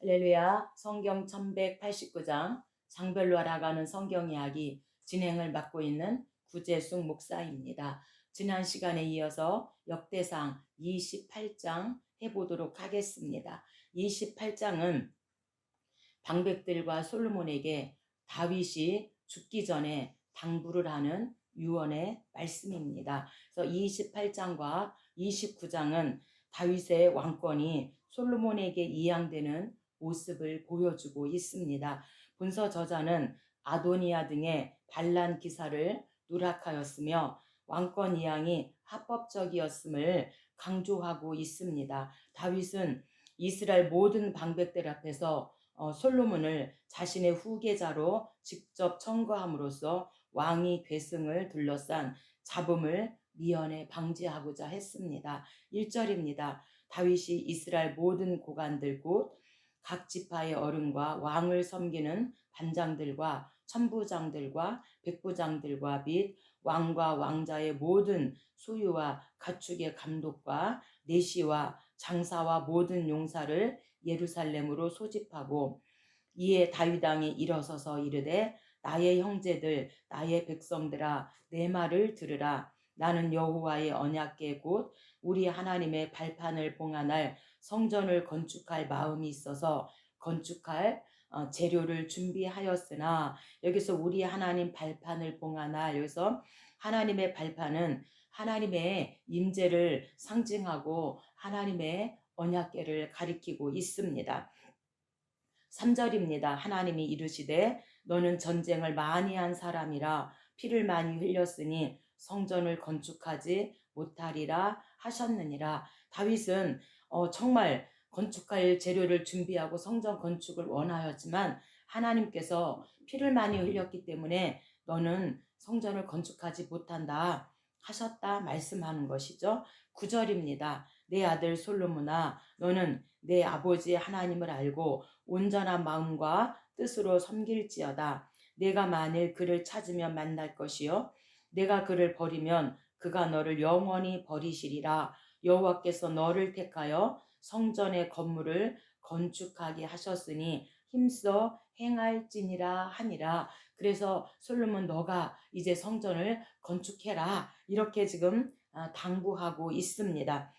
할렐루야. 성경 1189장 장별로 알아가는 성경 이야기 진행을 맡고 있는 구재숙 목사입니다. 지난 시간에 이어서 역대상 28장 해보도록 하겠습니다. 28장은 방백들과 솔로몬에게 다윗이 죽기 전에 당부를 하는 유언의 말씀입니다. 그래서 28장과 29장은 다윗의 왕권이 솔로몬에게 이양되는 모습을 보여주고 있습니다. 본서 저자는 아도니아 등의 반란 기사를 누락하였으며 왕권 이양이 합법적이었음을 강조하고 있습니다. 다윗은 이스라엘 모든 방백들 앞에서 솔로몬을 자신의 후계자로 직접 청거함으로써 왕위 계승을 둘러싼 잡음을 미연에 방지하고자 했습니다. 1절입니다. 다윗이 이스라엘 모든 고관들 곧 각 지파의 어른과 왕을 섬기는 반장들과 천부장들과 백부장들과 및 왕과 왕자의 모든 소유와 가축의 감독과 내시와 장사와 모든 용사를 예루살렘으로 소집하고 이에 다윗 왕이 일어서서 이르되 나의 형제들 나의 백성들아 내 말을 들으라. 나는 여호와의 언약궤 곧 우리 하나님의 발판을 봉안할 성전을 건축할 마음이 있어서 건축할 재료를 준비하였으나, 여기서 우리 하나님 발판을 봉안할, 여기서 하나님의 발판은 하나님의 임재를 상징하고 하나님의 언약궤를 가리키고 있습니다. 3절입니다. 하나님이 이르시되 너는 전쟁을 많이 한 사람이라 피를 많이 흘렸으니 성전을 건축하지 못하리라 하셨느니라. 다윗은 정말 건축할 재료를 준비하고 성전 건축을 원하였지만 하나님께서 피를 많이 흘렸기 때문에 너는 성전을 건축하지 못한다 하셨다 말씀하는 것이죠. 9절입니다. 내 아들 솔로몬아 너는 내 아버지 하나님을 알고 온전한 마음과 뜻으로 섬길지어다. 내가 만일 그를 찾으면 만날 것이요 내가 그를 버리면 그가 너를 영원히 버리시리라. 여호와께서 너를 택하여 성전의 건물을 건축하게 하셨으니 힘써 행할지니라 하니라. 그래서 솔로몬 너가 이제 성전을 건축해라 이렇게 지금 당부하고 있습니다.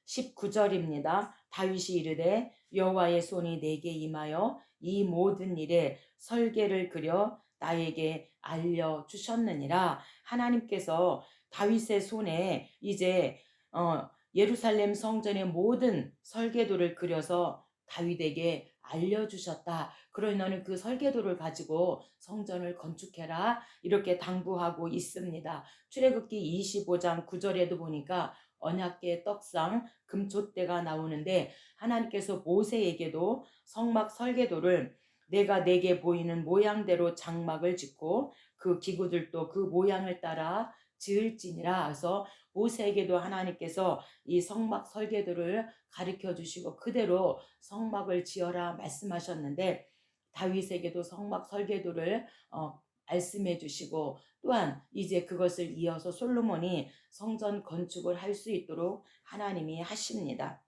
19절입니다. 다윗이 이르되 여호와의 손이 내게 임하여 이 모든 일에 설계를 그려 나에게 알려주셨느니라. 하나님께서 다윗의 손에 이제 예루살렘 성전의 모든 설계도를 그려서 다윗에게 알려주셨다. 그러니 너는 그 설계도를 가지고 성전을 건축해라 이렇게 당부하고 있습니다. 출애굽기 25장 9절에도 보니까 언약궤 떡상 금촛대가 나오는데 하나님께서 모세에게도 성막 설계도를 내가 내게 보이는 모양대로 장막을 짓고 그 기구들도 그 모양을 따라 지을지니라. 그래서 모세에게도 하나님께서 이 성막 설계도를 가르쳐 주시고 그대로 성막을 지어라 말씀하셨는데 다윗에게도 성막 설계도를 말씀해 주시고 또한 이제 그것을 이어서 솔로몬이 성전 건축을 할 수 있도록 하나님이 하십니다.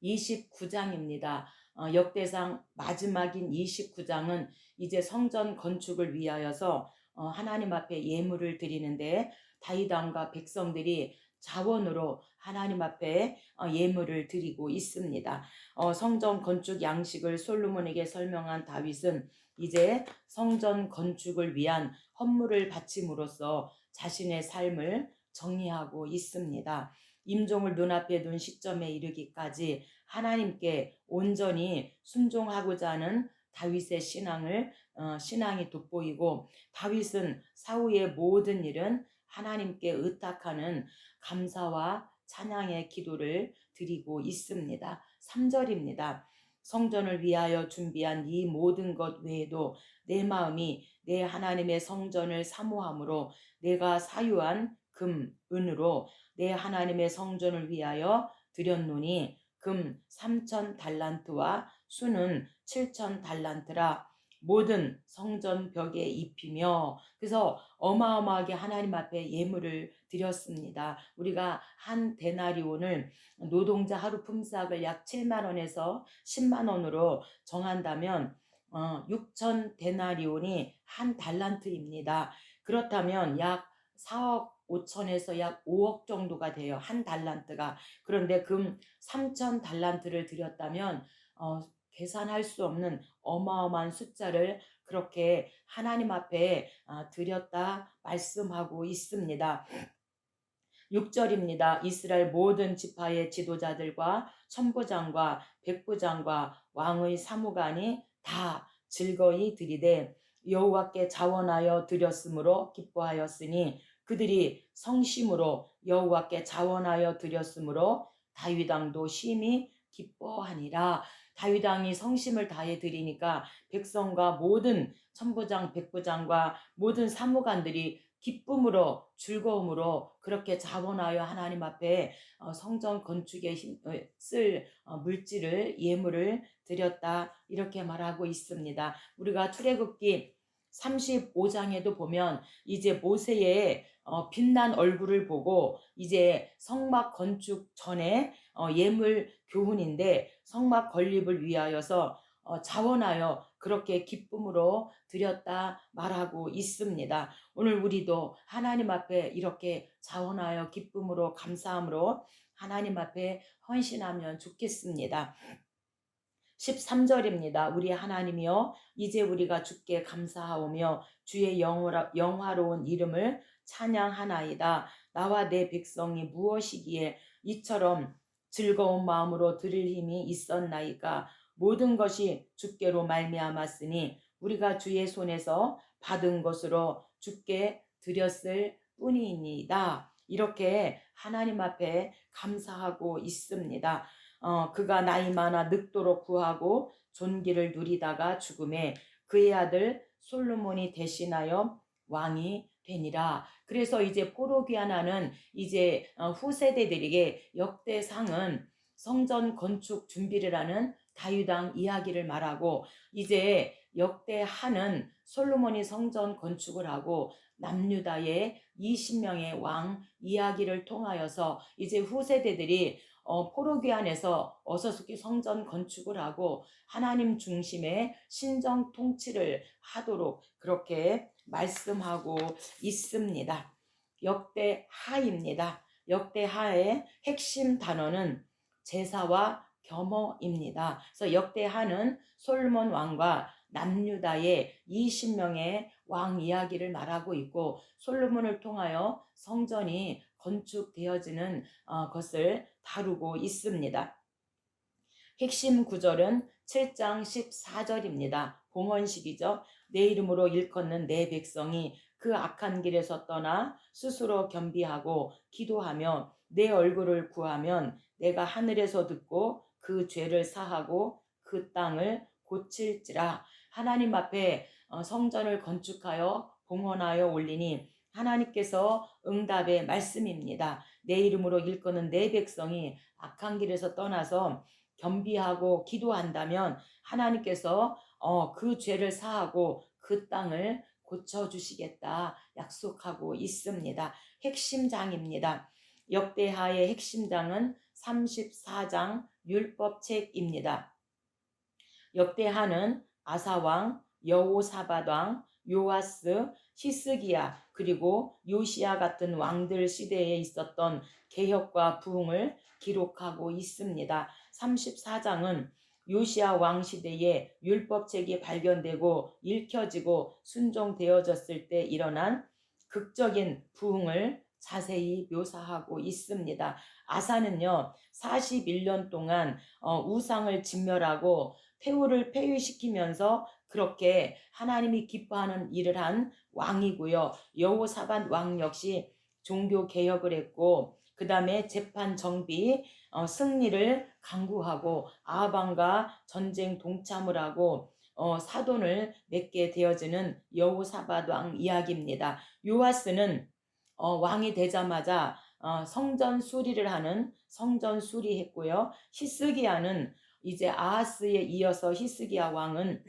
29장입니다. 역대상 마지막인 29장은 이제 성전 건축을 위하여서 하나님 앞에 예물을 드리는데 다윗 왕과 백성들이 자원으로 하나님 앞에 예물을 드리고 있습니다. 성전 건축 양식을 솔로몬에게 설명한 다윗은 이제 성전 건축을 위한 헌물을 바침으로써 자신의 삶을 정리하고 있습니다. 임종을 눈앞에 둔 시점에 이르기까지 하나님께 온전히 순종하고자 하는 다윗의 신앙이 돋보이고 다윗은 사후의 모든 일은 하나님께 의탁하는 감사와 찬양의 기도를 드리고 있습니다. 3절입니다. 성전을 위하여 준비한 이 모든 것 외에도 내 마음이 내 하나님의 성전을 사모함으로 내가 사유한 금, 은으로 내 하나님의 성전을 위하여 드렸노니 금 3,000 달란트와 수는 7,000 달란트라. 모든 성전 벽에 입히며, 그래서 어마어마하게 하나님 앞에 예물을 드렸습니다. 우리가 한 데나리온을 노동자 하루 품삯을 약 7만 원에서 10만 원으로 정한다면 6천 데나리온이 한 달란트입니다. 그렇다면 약 4억 5천에서 약 5억 정도가 돼요. 한 달란트가. 그런데 금 3천 달란트를 드렸다면 계산할 수 없는 어마어마한 숫자를 그렇게 하나님 앞에 드렸다 말씀하고 있습니다. 6절입니다. 이스라엘 모든 지파의 지도자들과 천부장과 백부장과 왕의 사무관이 다 즐거이 드리되 여호와께 자원하여 드렸으므로 기뻐하였으니 그들이 성심으로 여호와께 자원하여 드렸으므로 다윗 왕도 심히 기뻐하니라. 다윗 왕이 성심을 다해 드리니까 백성과 모든 천부장 백부장과 모든 사무관들이 기쁨으로 즐거움으로 그렇게 자원하여 하나님 앞에 성전 건축에 쓸 물질을 예물을 드렸다 이렇게 말하고 있습니다. 우리가 출애굽기 35장에도 보면 이제 모세의 빛난 얼굴을 보고 이제 성막 건축 전에 예물 교훈인데 성막 건립을 위하여서 자원하여 그렇게 기쁨으로 드렸다 말하고 있습니다. 오늘 우리도 하나님 앞에 이렇게 자원하여 기쁨으로 감사함으로 하나님 앞에 헌신하면 좋겠습니다. 13절입니다. 우리 하나님이여 이제 우리가 주께 감사하오며 주의 영화로운 이름을 찬양하나이다. 나와 내 백성이 무엇이기에 이처럼 즐거운 마음으로 들을 힘이 있었나이까. 모든 것이 주께로 말미암았으니 우리가 주의 손에서 받은 것으로 주께 드렸을 뿐이니이다. 이렇게 하나님 앞에 감사하고 있습니다. 그가 나이 많아 늙도록 구하고 존귀를 누리다가 죽음에 그의 아들 솔로몬이 대신하여 왕이 되니라. 그래서 이제 포로기아나는 이제 후세대들에게 역대상은 성전 건축 준비를 하는 다윗 왕 이야기를 말하고 이제 역대하는 솔로몬이 성전 건축을 하고 남유다의 20명의 왕 이야기를 통하여서 이제 후세대들이 포로기안에서 어서숙이 성전 건축을 하고 하나님 중심의 신정 통치를 하도록 그렇게 말씀하고 있습니다. 역대하입니다. 역대하의 핵심 단어는 제사와 겸허입니다. 그래서 역대하는 솔몬 왕과 남유다의 20명의 왕 이야기를 말하고 있고 솔로몬을 통하여 성전이 건축되어지는 것을 다루고 있습니다. 핵심 구절은 7장 14절입니다. 봉헌식이죠. 내 이름으로 일컫는 내 백성이 그 악한 길에서 떠나 스스로 겸비하고 기도하며 내 얼굴을 구하면 내가 하늘에서 듣고 그 죄를 사하고 그 땅을 고칠지라. 하나님 앞에 성전을 건축하여 봉헌하여 올리니 하나님께서 응답의 말씀입니다. 내 이름으로 일컫는 내 백성이 악한 길에서 떠나서 겸비하고 기도한다면 하나님께서 그 죄를 사하고 그 땅을 고쳐주시겠다 약속하고 있습니다. 핵심장입니다. 역대하의 핵심장은 34장 율법책입니다. 역대하는 아사왕, 여호사밧왕, 요아스, 히스기야 그리고 요시야 같은 왕들 시대에 있었던 개혁과 부흥을 기록하고 있습니다. 34장은 요시야 왕 시대에 율법책이 발견되고 읽혀지고 순종되어졌을 때 일어난 극적인 부흥을 자세히 묘사하고 있습니다. 아사는요 41년 동안 우상을 진멸하고 태우를 폐위시키면서 그렇게 하나님이 기뻐하는 일을 한 왕이고요. 여호사밧 왕 역시 종교 개혁을 했고 그 다음에 재판 정비 승리를 강구하고 아방과 전쟁 동참을 하고 사돈을 맺게 되어지는 여호사밧 왕 이야기입니다. 요아스는 왕이 되자마자 성전 수리를 하는 성전 수리했고요. 히스기야는 이제 아하스에 이어서 히스기야 왕은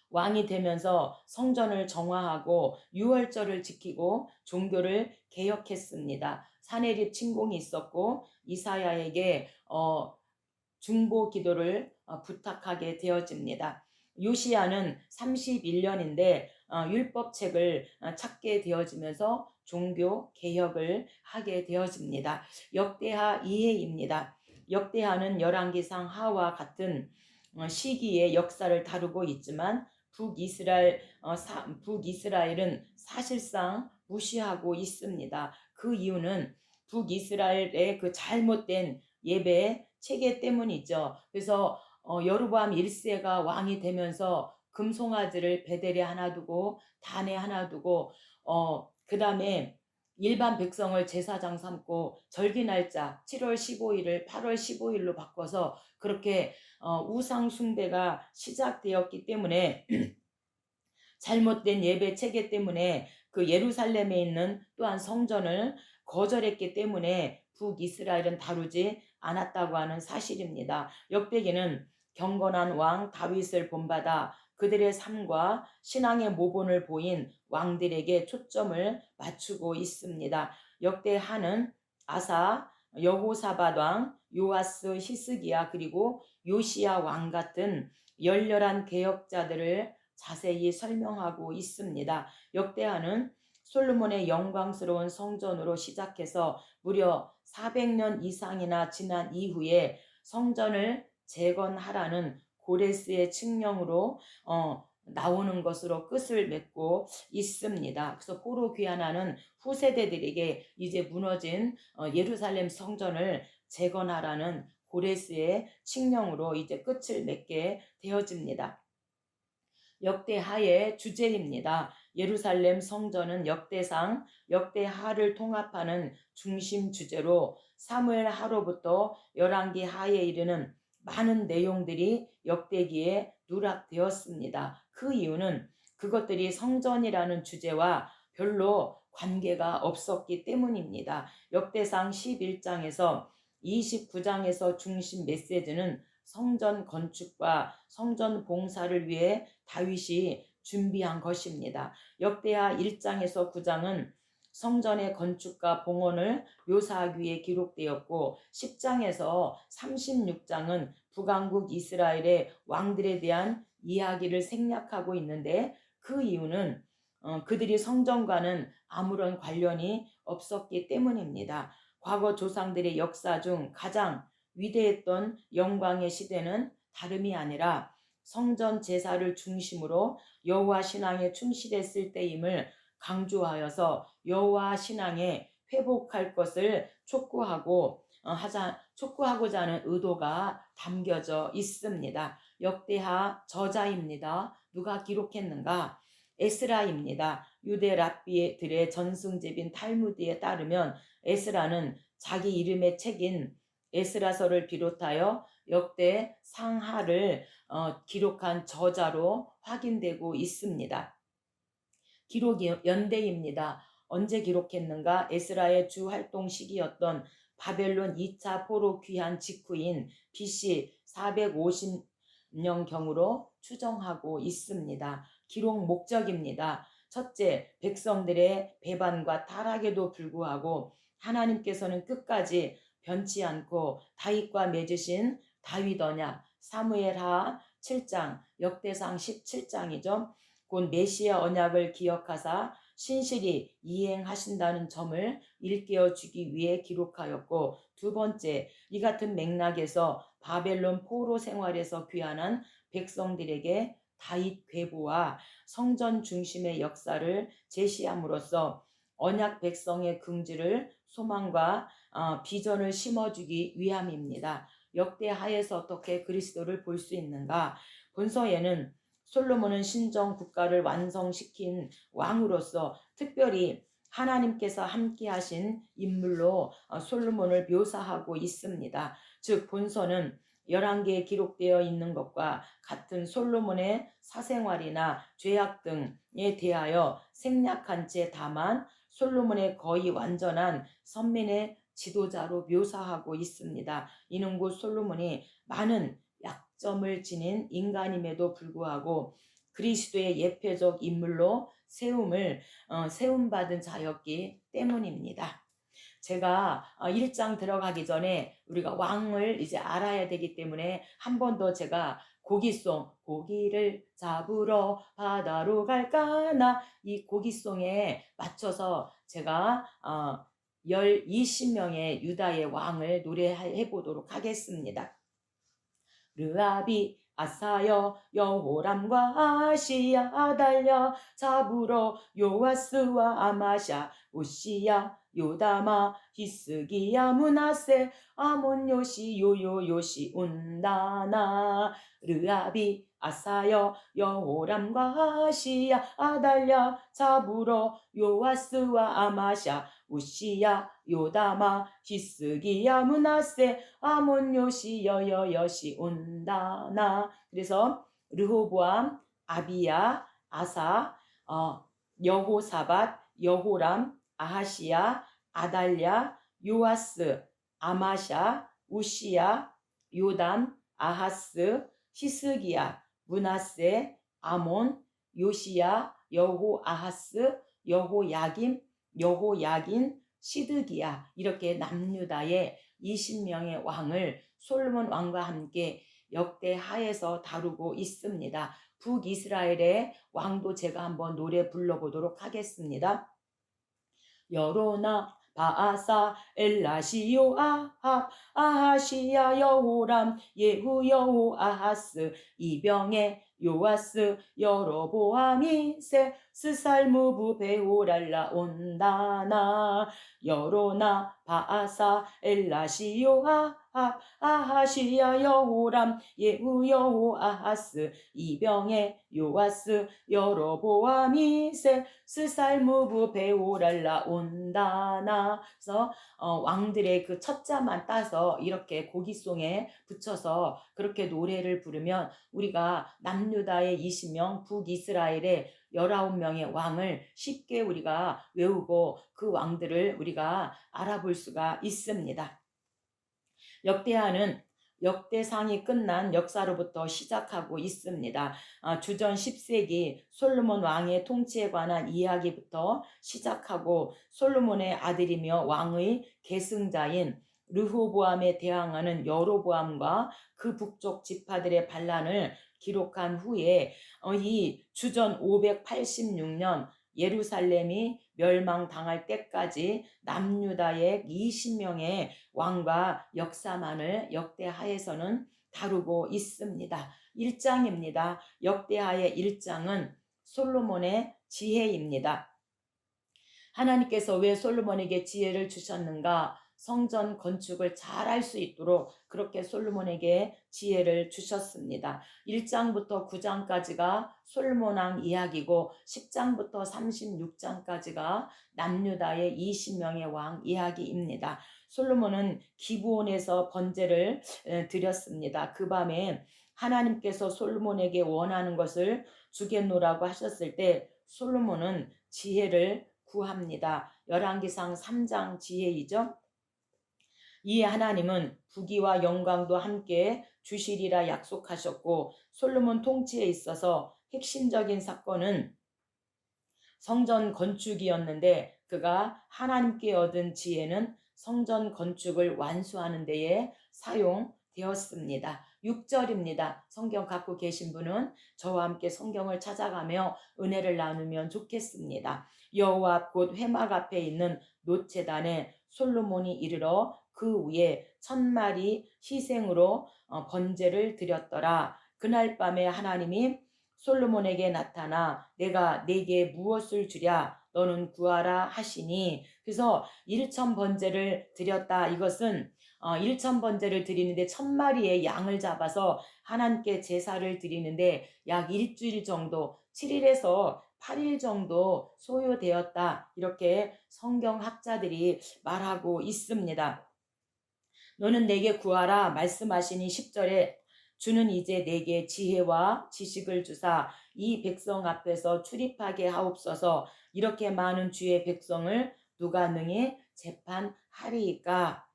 왕이 되면서 성전을 정화하고 유월절을 지키고 종교를 개혁했습니다. 사내립 침공이 있었고 이사야에게 중보 기도를 부탁하게 되어집니다. 요시야는 31년인데 율법책을 찾게 되어지면서 종교 개혁을 하게 되어집니다. 역대하 2해입니다. 역대하는 열왕기상 하와 같은 시기의 역사를 다루고 있지만 북이스라엘은 사실상 무시하고 있습니다. 그 이유는 북이스라엘의 그 잘못된 예배 체계 때문이죠. 그래서 여로보암 1세가 왕이 되면서 금송아지를 베델에 하나 두고 단에 하나 두고 그 다음에 일반 백성을 제사장 삼고 절기 날짜 7월 15일을 8월 15일로 바꿔서 그렇게 우상 숭배가 시작되었기 때문에 잘못된 예배 체계 때문에 그 예루살렘에 있는 또한 성전을 거절했기 때문에 북이스라엘은 다루지 않았다고 하는 사실입니다. 역대기는 경건한 왕 다윗을 본받아 그들의 삶과 신앙의 모본을 보인 왕들에게 초점을 맞추고 있습니다. 역대하는 아사, 여호사밧 왕, 요아스, 히스기야 그리고 요시야 왕 같은 열렬한 개혁자들을 자세히 설명하고 있습니다. 역대하는 솔로몬의 영광스러운 성전으로 시작해서 무려 400년 이상이나 지난 이후에 성전을 재건하라는 고레스의 칙령으로 나오는 것으로 끝을 맺고 있습니다. 그래서 포로 귀환하는 후세대들에게 이제 무너진 예루살렘 성전을 재건하라는 고레스의 칙령으로 이제 끝을 맺게 되어집니다. 역대하의 주제입니다. 예루살렘 성전은 역대상, 역대하를 통합하는 중심 주제로 사무엘 하로부터 열왕기 하에 이르는 많은 내용들이 역대기에 누락되었습니다. 그 이유는 그것들이 성전이라는 주제와 별로 관계가 없었기 때문입니다. 역대상 11장에서 29장에서 중심 메시지는 성전 건축과 성전 봉사를 위해 다윗이 준비한 것입니다. 역대하 1장에서 9장은 성전의 건축과 봉헌을 묘사하기 위해 기록되었고 10장에서 36장은 북왕국 이스라엘의 왕들에 대한 이야기를 생략하고 있는데 그 이유는 그들이 성전과는 아무런 관련이 없었기 때문입니다. 과거 조상들의 역사 중 가장 위대했던 영광의 시대는 다름이 아니라 성전 제사를 중심으로 여호와 신앙에 충실했을 때임을 강조하여서 여호와 신앙에 회복할 것을 촉구하고자 하는 의도가 담겨져 있습니다. 역대하 저자입니다. 누가 기록했는가? 에스라입니다. 유대 랍비들의 전승제빈 탈무드에 따르면 에스라는 자기 이름의 책인 에스라서를 비롯하여 역대 상하를 기록한 저자로 확인되고 있습니다. 기록이 연대입니다. 언제 기록했는가? 에스라의 주 활동 시기였던 바벨론 2차 포로 귀환 직후인 BC 450년경으로 추정하고 있습니다. 기록 목적입니다. 첫째, 백성들의 배반과 타락에도 불구하고 하나님께서는 끝까지 변치 않고 다윗과 맺으신 다윗 언약 사무엘하 7장 역대상 17장이죠. 곧 메시아 언약을 기억하사 신실히 이행하신다는 점을 일깨워 주기 위해 기록하였고 두 번째, 이 같은 맥락에서 바벨론 포로 생활에서 귀환한 백성들에게 다윗 괴보와 성전 중심의 역사를 제시함으로써 언약 백성의 긍지를 소망과 비전을 심어주기 위함입니다. 역대하에서 어떻게 그리스도를 볼 수 있는가? 본서에는 솔로몬은 신정 국가를 완성시킨 왕으로서 특별히 하나님께서 함께 하신 인물로 솔로몬을 묘사하고 있습니다. 즉 본서는 11개에 기록되어 있는 것과 같은 솔로몬의 사생활이나 죄악 등에 대하여 생략한 채 다만 솔로몬의 거의 완전한 선민의 지도자로 묘사하고 있습니다. 이는 곧 솔로몬이 많은 약점을 지닌 인간임에도 불구하고 그리스도의 예표적 인물로 세움받은 자였기 때문입니다. 제가 1장 들어가기 전에 우리가 왕을 이제 알아야 되기 때문에 한 번 더 제가 고기송, 고기를 잡으러 바다로 갈까나, 이 고기송에 맞춰서 제가 20명의 유다의 왕을 노래해 보도록 하겠습니다. 르압이 아사여 여호람과 아시야 달려 잡으러 요아스와 아마샤 우시야 요다마 히스기야 므낫세 아몬 요시 요요 요시 운다나. 르압이 아사여 여호람과 아시야 달려 잡으러 요아스와 아마샤 우시야 요다마 히스기야 므낫세 아몬 요시 여여 여시 온다나. 그래서 르호보암, 아비야, 아사, 여호사밧, 여호람, 아하시야, 아달랴, 요아스, 아마샤, 우시야, 요담, 아하스, 히스기야, 므낫세, 아몬, 요시야, 여호아하스, 여호야김, 여호야긴, 시드기야, 이렇게 남유다의 20명의 왕을 솔로몬 왕과 함께 역대하에서 다루고 있습니다. 북이스라엘의 왕도 제가 한번 노래 불러보도록 하겠습니다. 여로나 바아사 엘라시요 아합 아하시야 여호람 예후 여호아하스 이병에 요아스 여로보암이 세 스살무브 베오랄라 온다나. 여로나 바아사 엘라시요 아합 아하시야 여호람 예후 여호아하스 이병에 요아스 여로보암이 세 스살무브 베오랄라 온다나. 그래서 왕들의 그 첫자만 따서 이렇게 고기송에 붙여서 그렇게 노래를 부르면 우리가 남유다의 20명, 북이스라엘의 19명의 왕을 쉽게 우리가 외우고 그 왕들을 우리가 알아볼 수가 있습니다. 역대하는 역대상이 끝난 역사로부터 시작하고 있습니다. 주전 10세기 솔로몬 왕의 통치에 관한 이야기부터 시작하고 솔로몬의 아들이며 왕의 계승자인 르호보암에 대항하는 여로보암과 그 북쪽 지파들의 반란을 기록한 후에 이 주전 586년 예루살렘이 멸망당할 때까지 남유다의 20명의 왕과 역사만을 역대하에서는 다루고 있습니다. 1장입니다. 역대하의 1장은 솔로몬의 지혜입니다. 하나님께서 왜 솔로몬에게 지혜를 주셨는가? 성전 건축을 잘 할 수 있도록 그렇게 솔로몬에게 지혜를 주셨습니다. 1장부터 9장까지가 솔로몬 왕 이야기고 10장부터 36장까지가 남유다의 20명의 왕 이야기입니다. 솔로몬은 기브온에서 번제를 드렸습니다. 그 밤에 하나님께서 솔로몬에게 원하는 것을 주겠노라고 하셨을 때 솔로몬은 지혜를 구합니다. 열왕기상 3장 지혜이죠. 이에 하나님은 부귀와 영광도 함께 주시리라 약속하셨고 솔로몬 통치에 있어서 핵심적인 사건은 성전 건축이었는데 그가 하나님께 얻은 지혜는 성전 건축을 완수하는 데에 사용되었습니다. 6절입니다. 성경 갖고 계신 분은 저와 함께 성경을 찾아가며 은혜를 나누면 좋겠습니다. 여호와 앞 곧 회막 앞에 있는 노제단에 솔로몬이 이르러 그 위에 1000마리 희생으로 번제를 드렸더라. 그날 밤에 하나님이 솔로몬에게 나타나 내가 네게 무엇을 주랴 너는 구하라 하시니. 그래서 1000번제를 드렸다. 이것은 1000번제를 드리는데 1000마리의 양을 잡아서 하나님께 제사를 드리는데 약 일주일 정도 7일에서 8일 정도 소요되었다. 이렇게 성경학자들이 말하고 있습니다. 너는 내게 구하라 말씀하시니 10절에 주는 이제 내게 지혜와 지식을 주사 이 백성 앞에서 출입하게 하옵소서. 이렇게 많은 주의 백성을 누가 능히 재판하리이까.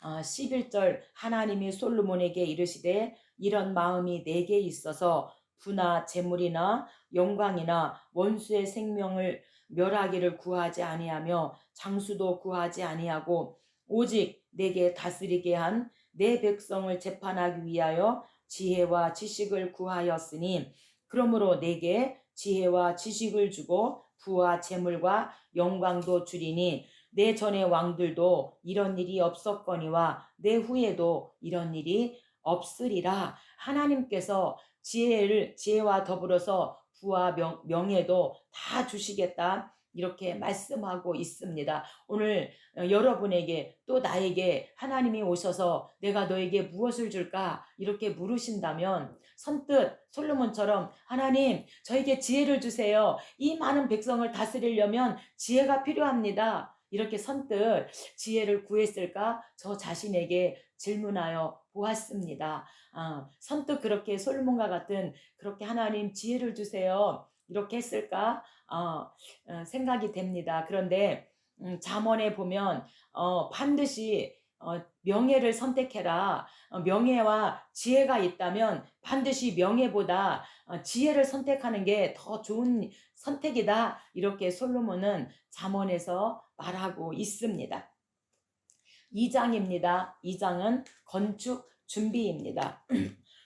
11절 하나님이 솔로몬에게 이르시되 이런 마음이 내게 있어서 부나 재물이나 영광이나 원수의 생명을 멸하기를 구하지 아니하며 장수도 구하지 아니하고 오직 내게 다스리게 한 내 백성을 재판하기 위하여 지혜와 지식을 구하였으니 그러므로 내게 지혜와 지식을 주고 부와 재물과 영광도 주리니 내 전의 왕들도 이런 일이 없었거니와 내 후에도 이런 일이 없으리라. 하나님께서 지혜와 더불어서 부와 명예도 다 주시겠다. 이렇게 말씀하고 있습니다. 오늘 여러분에게 또 나에게 하나님이 오셔서 내가 너에게 무엇을 줄까? 이렇게 물으신다면 선뜻 솔로몬처럼 하나님 저에게 지혜를 주세요. 이 많은 백성을 다스리려면 지혜가 필요합니다. 이렇게 선뜻 지혜를 구했을까? 저 자신에게 질문하여 보았습니다. 선뜻 그렇게 솔로몬과 같은 그렇게 하나님 지혜를 주세요. 이렇게 했을까? 생각이 됩니다. 그런데 잠언에 보면 반드시 명예를 선택해라. 명예와 지혜가 있다면 반드시 명예보다 지혜를 선택하는 게 더 좋은 선택이다. 이렇게 솔로몬은 잠언에서 말하고 있습니다. 2장입니다. 2장은 건축 준비입니다.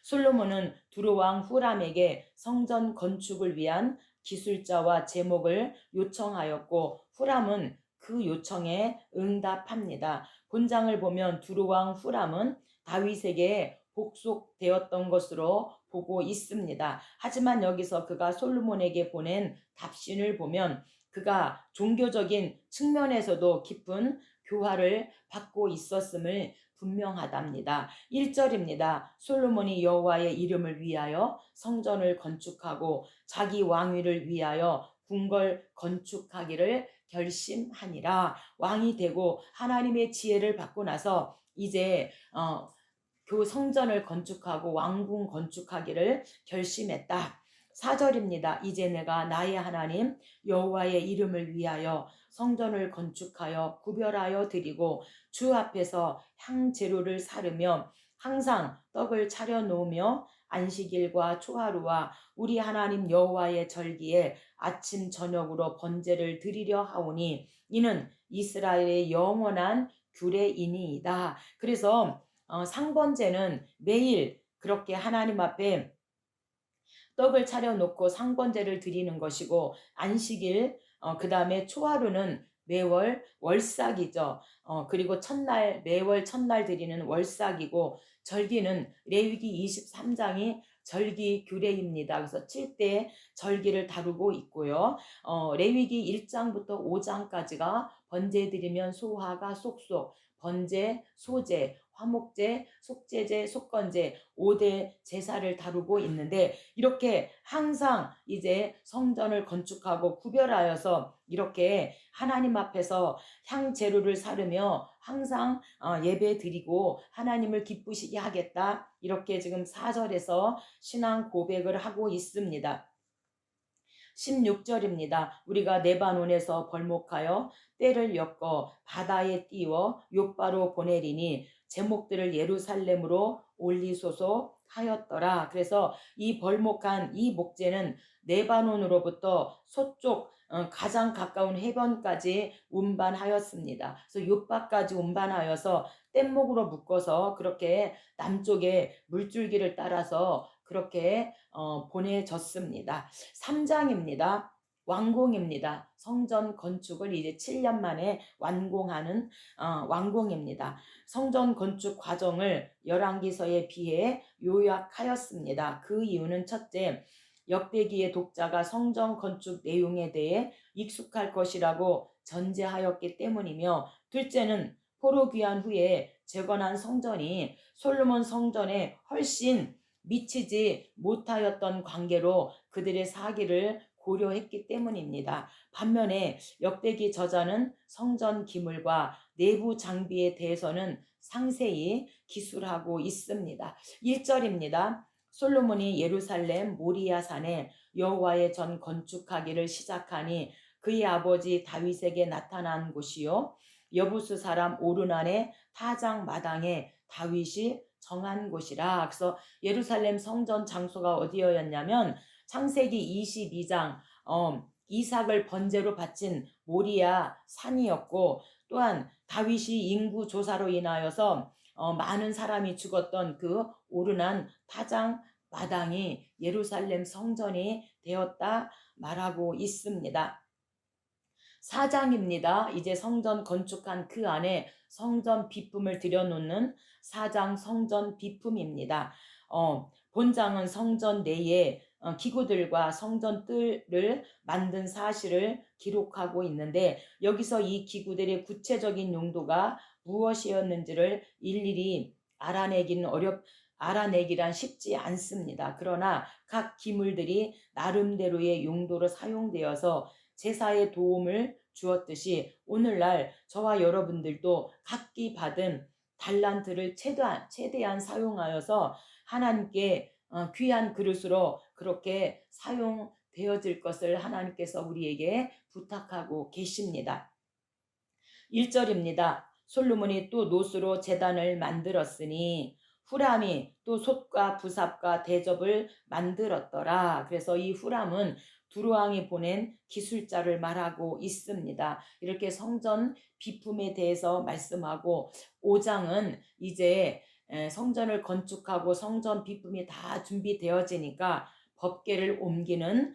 솔로몬은 두로왕 후람에게 성전 건축을 위한 기술자와 제목을 요청하였고 후람은 그 요청에 응답합니다. 본장을 보면 두로왕 후람은 다윗에게 복속되었던 것으로 보고 있습니다. 하지만 여기서 그가 솔로몬에게 보낸 답신을 보면 그가 종교적인 측면에서도 깊은 교화를 받고 있었음을 분명하답니다. 1절입니다. 솔로몬이 여호와의 이름을 위하여 성전을 건축하고 자기 왕위를 위하여 궁궐 건축하기를 결심하니라. 왕이 되고 하나님의 지혜를 받고 나서 이제 그 성전을 건축하고 왕궁 건축하기를 결심했다. 4절입니다. 이제 내가 나의 하나님 여호와의 이름을 위하여 성전을 건축하여 구별하여 드리고 주 앞에서 향재료를 사르며 항상 떡을 차려 놓으며 안식일과 초하루와 우리 하나님 여호와의 절기에 아침 저녁으로 번제를 드리려 하오니 이는 이스라엘의 영원한 규례이니이다. 그래서 상번제는 매일 그렇게 하나님 앞에 떡을 차려놓고 상번제를 드리는 것이고 안식일 그 다음에 초하루는 매월 월삭이죠. 그리고 첫날 매월 첫날 드리는 월삭이고 절기는 레위기 23장이 절기 규례입니다. 그래서 7대 절기를 다루고 있고요. 레위기 1장부터 5장까지가 번제 드리면 소화가 속속, 번제, 소제, 화목제, 속제제, 속건제 5대 제사를 다루고 있는데 이렇게 항상 이제 성전을 건축하고 구별하여서 이렇게 하나님 앞에서 향재료를 사르며 항상 예배 드리고 하나님을 기쁘시게 하겠다. 이렇게 지금 4절에서 신앙 고백을 하고 있습니다. 16절입니다. 우리가 레바논에서 벌목하여 떼를 엮어 바다에 띄워 욥바로 보내리니 제목들을 예루살렘으로 올리소서 하였더라. 그래서 이 벌목한 이 목재는 레바논으로부터 서쪽 가장 가까운 해변까지 운반하였습니다. 그래서 욥바까지 운반하여서 뗏목으로 묶어서 그렇게 남쪽에 물줄기를 따라서 그렇게 보내졌습니다. 3장입니다. 완공입니다. 성전 건축을 이제 7년 만에 완공하는 완공입니다. 성전 건축 과정을 열왕기서에 비해 요약하였습니다. 그 이유는 첫째, 역대기의 독자가 성전 건축 내용에 대해 익숙할 것이라고 전제하였기 때문이며 둘째는 포로 귀환 후에 재건한 성전이 솔로몬 성전에 훨씬 미치지 못하였던 관계로 그들의 사기를 고려했기 때문입니다. 반면에 역대기 저자는 성전 기물과 내부 장비에 대해서는 상세히 기술하고 있습니다. 1절입니다. 솔로몬이 예루살렘 모리아산에 여호와의 전 건축하기를 시작하니 그의 아버지 다윗에게 나타난 곳이요 여부스 사람 오르난의 타작 마당에 다윗이 정한 곳이라. 그래서 예루살렘 성전 장소가 어디였냐면 창세기 22장 이삭을 번제로 바친 모리아 산이었고, 또한 다윗이 인구 조사로 인하여서 많은 사람이 죽었던 그 오르난 타장 마당이 예루살렘 성전이 되었다 말하고 있습니다. 4장입니다. 이제 성전 건축한 그 안에 성전 비품을 들여놓는 4장 성전 비품입니다. 본장은 성전 내에 기구들과 성전 뜰을 만든 사실을 기록하고 있는데, 여기서 이 기구들의 구체적인 용도가 무엇이었는지를 일일이 알아내기란 쉽지 않습니다. 그러나 각 기물들이 나름대로의 용도로 사용되어서 제사에 도움을 주었듯이 오늘날 저와 여러분들도 각기 받은 달란트를 최대한 사용하여서 하나님께 귀한 그릇으로 그렇게 사용되어질 것을 하나님께서 우리에게 부탁하고 계십니다. 1절입니다. 솔로몬이 또 노수로 제단을 만들었으니 후람이 또 솥과 부삽과 대접을 만들었더라. 그래서 이 후람은 두루왕이 보낸 기술자를 말하고 있습니다. 이렇게 성전 비품에 대해서 말씀하고, 5장은 이제 성전을 건축하고 성전 비품이 다 준비되어지니까 법궤를 옮기는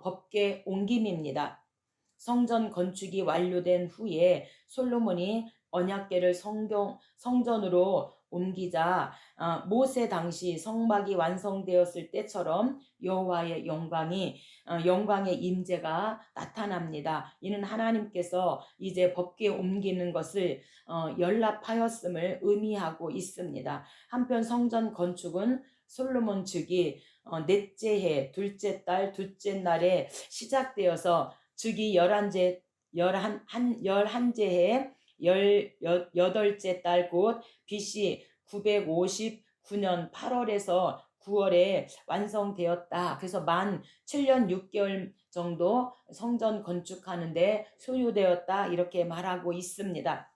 법궤 옮김입니다. 성전 건축이 완료된 후에 솔로몬이 언약궤를 성전으로 옮기자 모세 당시 성막이 완성되었을 때처럼 여호와의 영광의 임재가 나타납니다. 이는 하나님께서 이제 법궤 옮기는 것을 연락하였음을 의미하고 있습니다. 한편 성전 건축은 솔로몬 즉위 넷째 해 둘째 달 둘째 날에 시작되어서 즉위 열한째 해 18째 달 곧 BC 959년 8월에서 9월에 완성되었다. 그래서 만 7년 6개월 정도 성전 건축하는데 소요되었다, 이렇게 말하고 있습니다.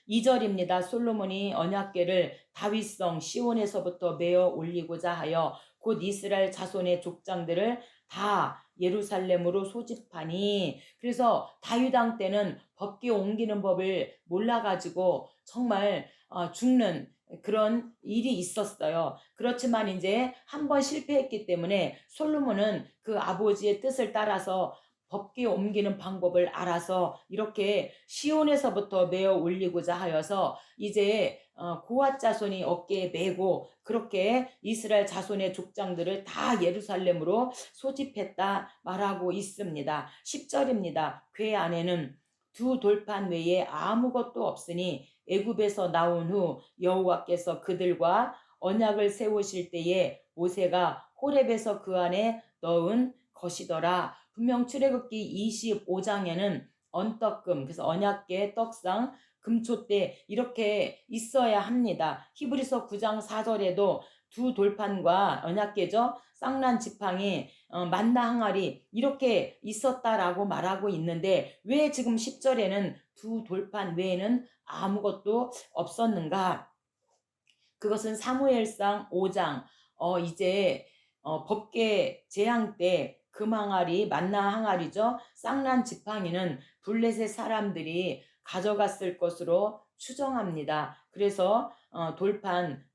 2절입니다. 솔로몬이 언약궤를 다윗성 시온에서부터 메어 올리고자 하여 곧 이스라엘 자손의 족장들을 다 예루살렘으로 소집하니, 그래서 다윗 왕 때는 법궤 옮기는 법을 몰라가지고 정말 죽는 그런 일이 있었어요. 그렇지만 이제 한번 실패했기 때문에 솔로몬은 그 아버지의 뜻을 따라서 법궤 옮기는 방법을 알아서 이렇게 시온에서부터 메어 올리고자 하여서 이제 고앗 자손이 어깨에 메고 그렇게 이스라엘 자손의 족장들을 다 예루살렘으로 소집했다 말하고 있습니다. 10절입니다. 궤 안에는 두 돌판 외에 아무것도 없으니 애굽에서 나온 후 여호와께서 그들과 언약을 세우실 때에 모세가 호렙에서 그 안에 넣은 것이더라. 분명 출애굽기 25장에는 언떡금, 그래서 언약궤, 떡상, 금촛대 이렇게 있어야 합니다. 히브리서 9장 4절에도 두 돌판과 언약궤죠, 쌍난 지팡이, 만나 항아리 이렇게 있었다라고 말하고 있는데, 왜 지금 10절에는 두 돌판 외에는 아무것도 없었는가? 그것은 사무엘상 5장 이제 법궤 재앙 때 금항아리, 만나 항아리죠, 쌍난 지팡이는 블레셋 사람들이 가져갔을 것으로 추정합니다. 그래서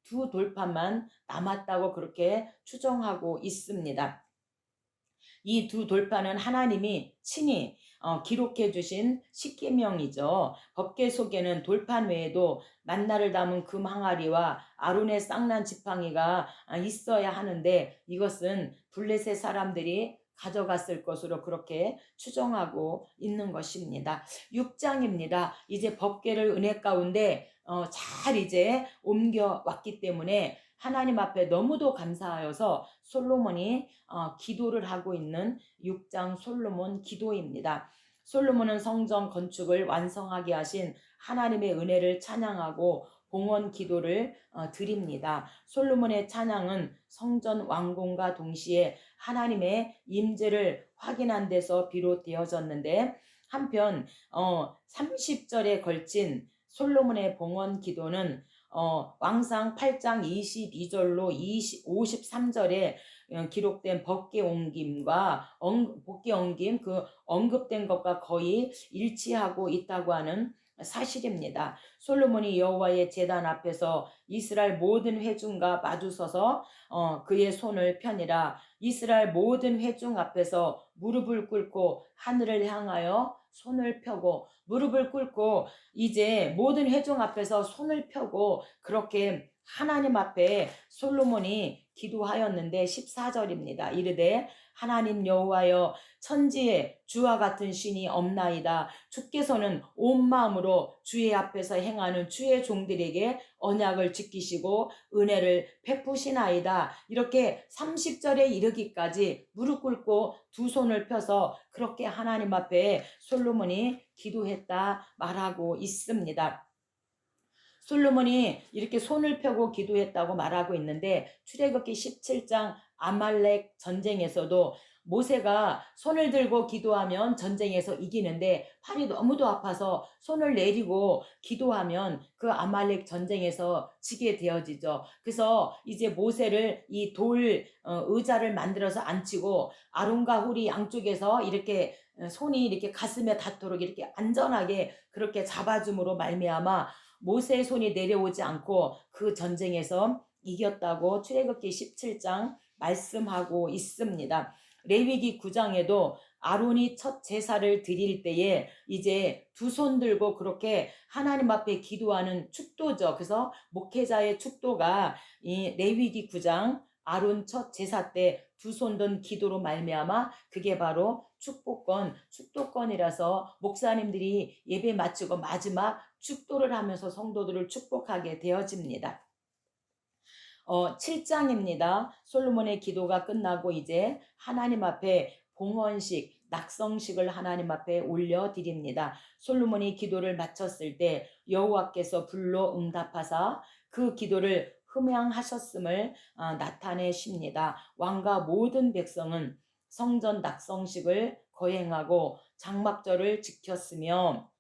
두 돌판만 남았다고 그렇게 추정하고 있습니다. 이 두 돌판은 하나님이 친히 기록해 주신 십계명이죠. 법궤 속에는 돌판 외에도 만나를 담은 금 항아리와 아론의 쌍난 지팡이가 있어야 하는데, 이것은 블레셋 사람들이 가져갔을 것으로 그렇게 추정하고 있는 것입니다. 6장입니다. 이제 법궤를 은혜 가운데 잘 이제 옮겨 왔기 때문에 하나님 앞에 너무도 감사하여서 솔로몬이 기도를 하고 있는 6장 솔로몬 기도입니다. 솔로몬은 성전 건축을 완성하게 하신 하나님의 은혜를 찬양하고 봉헌 기도를 드립니다. 솔로몬의 찬양은 성전 완공과 동시에 하나님의 임재를 확인한 데서 비롯되어졌는데, 한편 30절에 걸친 솔로몬의 봉헌 기도는 왕상 8장 22절로 53절에 기록된 법궤 옮김과 법궤 옮김 그 언급된 것과 거의 일치하고 있다고 하는 사실입니다. 솔로몬이 여호와의 제단 앞에서 이스라엘 모든 회중과 마주서서 그의 손을 펴니라. 이스라엘 모든 회중 앞에서 무릎을 꿇고 하늘을 향하여 손을 펴고, 무릎을 꿇고 이제 모든 회중 앞에서 손을 펴고 그렇게 하나님 앞에 솔로몬이 기도하였는데 14절입니다. 이르되 하나님 여호와여, 천지에 주와 같은 신이 없나이다. 주께서는 온 마음으로 주의 앞에서 행하는 주의 종들에게 언약을 지키시고 은혜를 베푸시나이다. 이렇게 30절에 이르기까지 무릎 꿇고 두 손을 펴서 그렇게 하나님 앞에 솔로몬이 기도했다 말하고 있습니다. 솔로몬이 이렇게 손을 펴고 기도했다고 말하고 있는데, 출애굽기 17장 아말렉 전쟁에서도 모세가 손을 들고 기도하면 전쟁에서 이기는데 팔이 너무도 아파서 손을 내리고 기도하면 그 아말렉 전쟁에서 지게 되어지죠. 그래서 이제 모세를 이 돌 의자를 만들어서 앉히고 아론과 훌이 양쪽에서 이렇게 손이 이렇게 가슴에 닿도록 이렇게 안전하게 그렇게 잡아줌으로 말미암아 모세의 손이 내려오지 않고 그 전쟁에서 이겼다고 출애굽기 17장 말씀하고 있습니다. 레위기 9장에도 아론이 첫 제사를 드릴 때에 이제 두 손 들고 그렇게 하나님 앞에 기도하는 축도죠. 그래서 목회자의 축도가 이 레위기 9장 아론 첫 제사 때 두 손 든 기도로 말미암아 그게 바로 축도권이라서 목사님들이 예배 마치고 마지막 축도를 하면서 성도들을 축복하게 되어집니다. 7장입니다. 솔로몬의 기도가 끝나고 이제 하나님 앞에 봉헌식, 낙성식을 하나님 앞에 올려드립니다. 솔로몬이 기도를 마쳤을 때 여호와께서 불로 응답하사 그 기도를 흠양하셨음을 나타내십니다. 왕과 모든 백성은 성전 낙성식을 거행하고 장막절을 지켰으며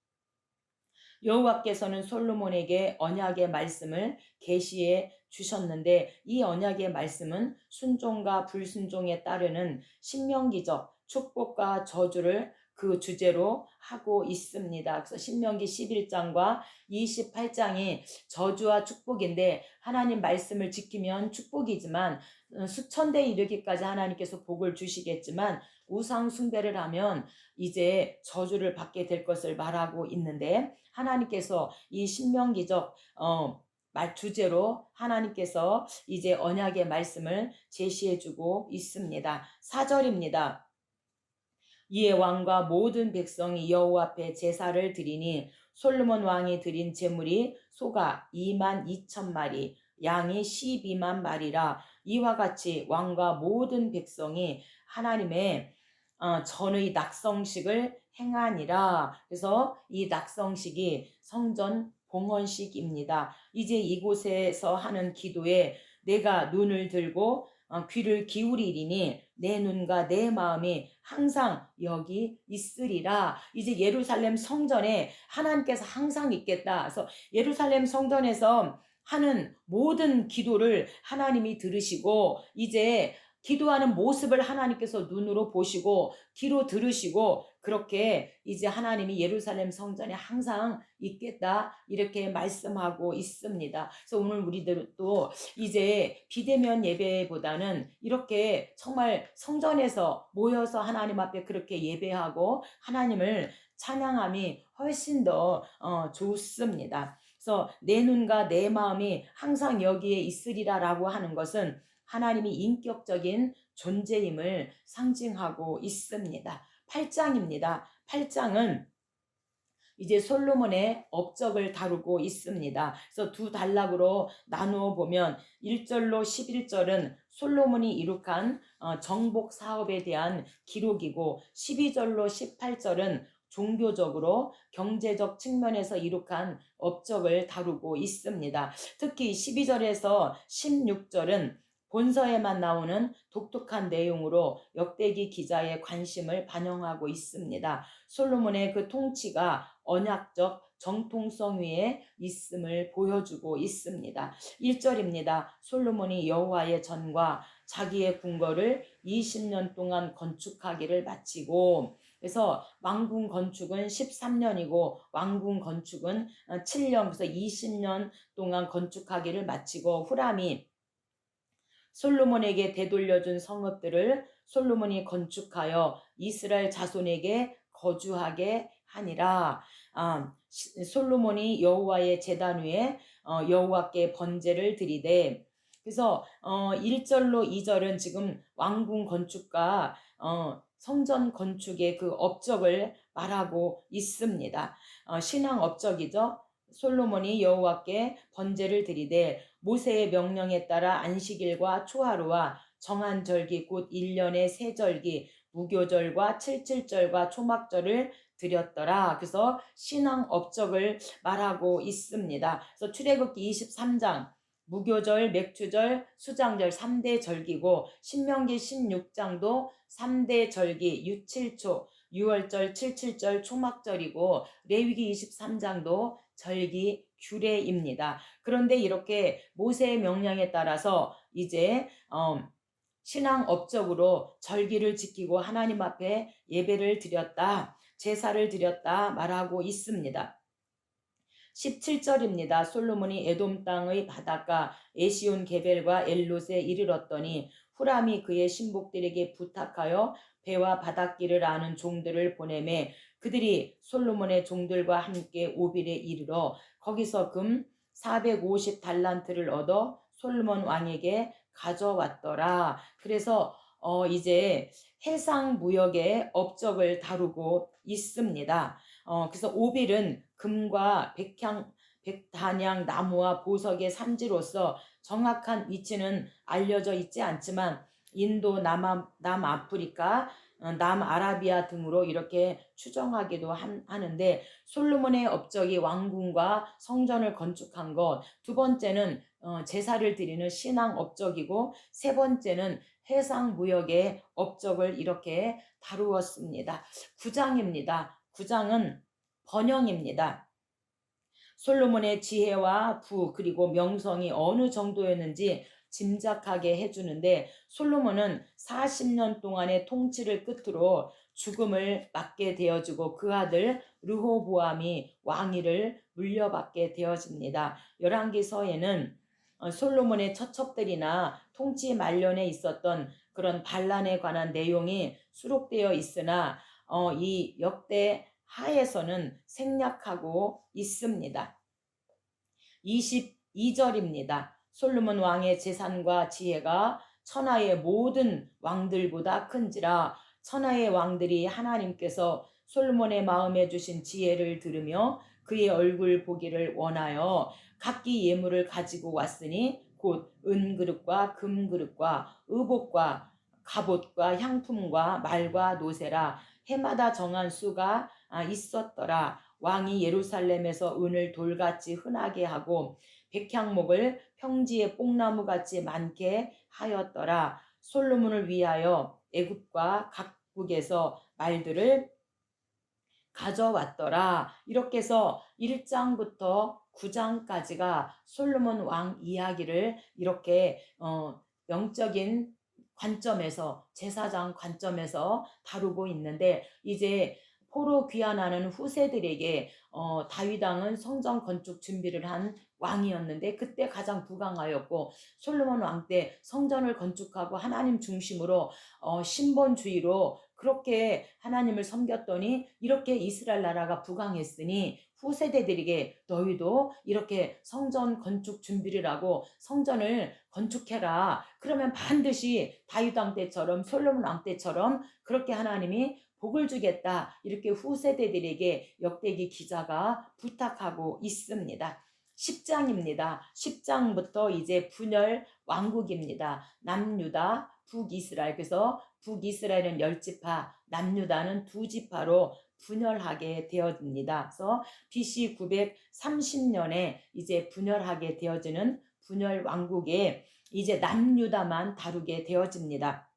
여호와께서는 솔로몬에게 언약의 말씀을 계시해 주셨는데, 이 언약의 말씀은 순종과 불순종에 따르는 신명기적 축복과 저주를 그 주제로 하고 있습니다. 그래서 신명기 11장과 28장이 저주와 축복인데, 하나님 말씀을 지키면 축복이지만 수천대 이르기까지 하나님께서 복을 주시겠지만 우상 숭배를 하면 이제 저주를 받게 될 것을 말하고 있는데, 하나님께서 이 신명기적 말 주제로 하나님께서 이제 언약의 말씀을 제시해주고 있습니다. 4절입니다. 이에 왕과 모든 백성이 여호와 앞에 제사를 드리니 솔로몬 왕이 드린 제물이 소가 22,000마리, 양이 12만 마리라. 이와 같이 왕과 모든 백성이 하나님의 전의 낙성식을 행하니라. 그래서 이 낙성식이 성전 봉헌식입니다. 이제 이곳에서 하는 기도에 내가 눈을 들고 귀를 기울이리니 내 눈과 내 마음이 항상 여기 있으리라. 이제 예루살렘 성전에 하나님께서 항상 있겠다. 그래서 예루살렘 성전에서 하는 모든 기도를 하나님이 들으시고 이제 기도하는 모습을 하나님께서 눈으로 보시고 귀로 들으시고 그렇게 이제 하나님이 예루살렘 성전에 항상 있겠다 이렇게 말씀하고 있습니다. 그래서 오늘 우리들도 이제 비대면 예배보다는 이렇게 정말 성전에서 모여서 하나님 앞에 그렇게 예배하고 하나님을 찬양함이 훨씬 더 좋습니다. 그래서 내 눈과 내 마음이 항상 여기에 있으리라라고 하는 것은 하나님이 인격적인 존재임을 상징하고 있습니다. 8장입니다. 8장은 이제 솔로몬의 업적을 다루고 있습니다. 그래서 두 단락으로 나누어 보면 1절로 11절은 솔로몬이 이룩한 정복 사업에 대한 기록이고 12절로 18절은 종교적으로 경제적 측면에서 이룩한 업적을 다루고 있습니다. 특히 12절에서 16절은 본서에만 나오는 독특한 내용으로 역대기 기자의 관심을 반영하고 있습니다. 솔로몬의 그 통치가 언약적 정통성 위에 있음을 보여주고 있습니다. 1절입니다. 솔로몬이 여호와의 전과 자기의 궁궐을 20년 동안 건축하기를 마치고, 그래서 왕궁 건축은 13년이고 왕궁 건축은 7년, 그래서 20년 동안 건축하기를 마치고, 후람이 솔로몬에게 되돌려준 성읍들을 솔로몬이 건축하여 이스라엘 자손에게 거주하게 하니라. 솔로몬이 여호와의 제단 위에 여호와께 번제를 드리되, 그래서 1절로 2절은 지금 왕궁 건축과 성전 건축의 그 업적을 말하고 있습니다. 신앙 업적이죠. 솔로몬이 여호와께 번제를 드리되 모세의 명령에 따라 안식일과 초하루와 정한 절기 곧 1년의 세 절기 무교절과 칠칠절과 초막절을 드렸더라. 그래서 신앙 업적을 말하고 있습니다. 그래서 출애굽기 23장 무교절, 맥주절, 수장절 3대 절기고, 신명기 16장도 3대 절기 유칠초, 유월절, 칠칠절, 초막절이고, 레위기 23장도 절기 규례입니다. 그런데 이렇게 모세의 명령에 따라서 이제 신앙 업적으로 절기를 지키고 하나님 앞에 예배를 드렸다, 제사를 드렸다 말하고 있습니다. 17절입니다. 솔로몬이 에돔 땅의 바닷가 에시온 게벨과 엘롯에 이르렀더니 후람이 그의 신복들에게 부탁하여 배와 바닷길을 아는 종들을 보내매 그들이 솔로몬의 종들과 함께 오빌에 이르러 거기서 금 450달란트를 얻어 솔로몬 왕에게 가져왔더라. 그래서 이제 해상 무역의 업적을 다루고 있습니다. 그래서 오빌은 금과 백단향 나무와 보석의 산지로서 정확한 위치는 알려져 있지 않지만 인도, 남아프리카, 남아라비아 등으로 이렇게 추정하기도 하는데, 솔로몬의 업적이 왕궁과 성전을 건축한 것, 두 번째는 제사를 드리는 신앙 업적이고, 세 번째는 해상 무역의 업적을 이렇게 다루었습니다. 9장입니다. 9장은 번영입니다. 솔로몬의 지혜와 부 그리고 명성이 어느 정도였는지 짐작하게 해주는데, 솔로몬은 40년 동안의 통치를 끝으로 죽음을 맞게 되어지고 그 아들 르호보암이 왕위를 물려받게 되어집니다. 열왕기서에는 솔로몬의 처첩들이나 통치 말년에 있었던 그런 반란에 관한 내용이 수록되어 있으나 이 역대 하에서는 생략하고 있습니다. 22절입니다. 솔로몬 왕의 재산과 지혜가 천하의 모든 왕들보다 큰지라. 천하의 왕들이 하나님께서 솔로몬의 마음에 주신 지혜를 들으며 그의 얼굴 보기를 원하여 각기 예물을 가지고 왔으니 곧 은그릇과 금그릇과 의복과 갑옷과 향품과 말과 노새라. 해마다 정한 수가 있었더라. 왕이 예루살렘에서 은을 돌같이 흔하게 하고 백향목을 평지의 뽕나무같이 많게 하였더라. 솔로몬을 위하여 애굽과 각국에서 말들을 가져왔더라. 이렇게 해서 1장부터 9장까지가 솔로몬 왕 이야기를 이렇게 영적인 관점에서, 제사장 관점에서 다루고 있는데, 이제 포로 귀환하는 후세들에게 다윗 왕은 성전 건축 준비를 한 왕이었는데 그때 가장 부강하였고, 솔로몬 왕 때 성전을 건축하고 하나님 중심으로 신본주의로 그렇게 하나님을 섬겼더니 이렇게 이스라엘 나라가 부강했으니 후세대들에게 너희도 이렇게 성전 건축 준비를 하고 성전을 건축해라. 그러면 반드시 다윗 왕 때처럼 솔로몬 왕 때처럼 그렇게 하나님이 복을 주겠다. 이렇게 후세대들에게 역대기 기자가 부탁하고 있습니다. 10장입니다. 10장부터 이제 분열 왕국입니다. 남유다, 북이스라엘. 그래서 북이스라엘은 10지파, 남유다는 2지파로 분열하게 되어집니다. 그래서 BC 930년에 이제 분열하게 되어지는 분열 왕국에 이제 남유다만 다루게 되어집니다.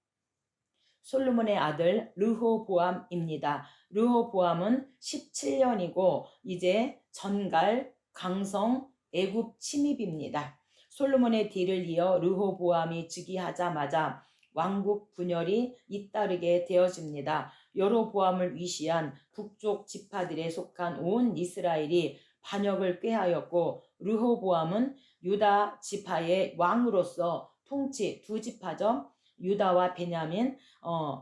솔로몬의 아들 르호보암입니다. 르호보암은 17년이고 이제 전갈, 강성, 애굽 침입입니다. 솔로몬의 뒤를 이어 르호보암이 즉위하자마자 왕국 분열이 잇따르게 되어집니다. 여로보암을 위시한 북쪽 지파들에 속한 온 이스라엘이 반역을 꾀하였고, 르호보암은 유다 지파의 왕으로서 통치, 두 지파죠. 유다와 베냐민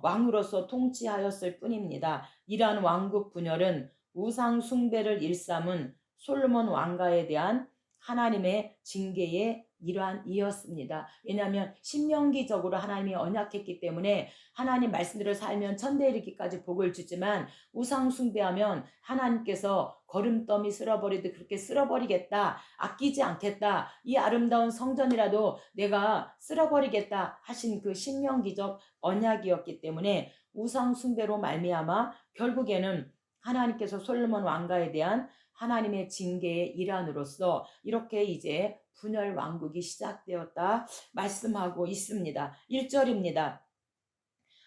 왕으로서 통치하였을 뿐입니다. 이러한 왕국 분열은 우상 숭배를 일삼은 솔로몬 왕가에 대한 하나님의 징계의 일환이었습니다. 왜냐하면 신명기적으로 하나님이 언약했기 때문에 하나님 말씀대로 살면 천대 이르기까지 복을 주지만 우상 숭배하면 하나님께서 거름더미 쓸어버리듯 그렇게 쓸어버리겠다, 아끼지 않겠다, 이 아름다운 성전이라도 내가 쓸어버리겠다 하신 그 신명기적 언약이었기 때문에 우상 숭배로 말미암아 결국에는 하나님께서 솔로몬 왕가에 대한 하나님의 징계의 일환으로서 이렇게 이제 분열 왕국이 시작되었다 말씀하고 있습니다. 1절입니다.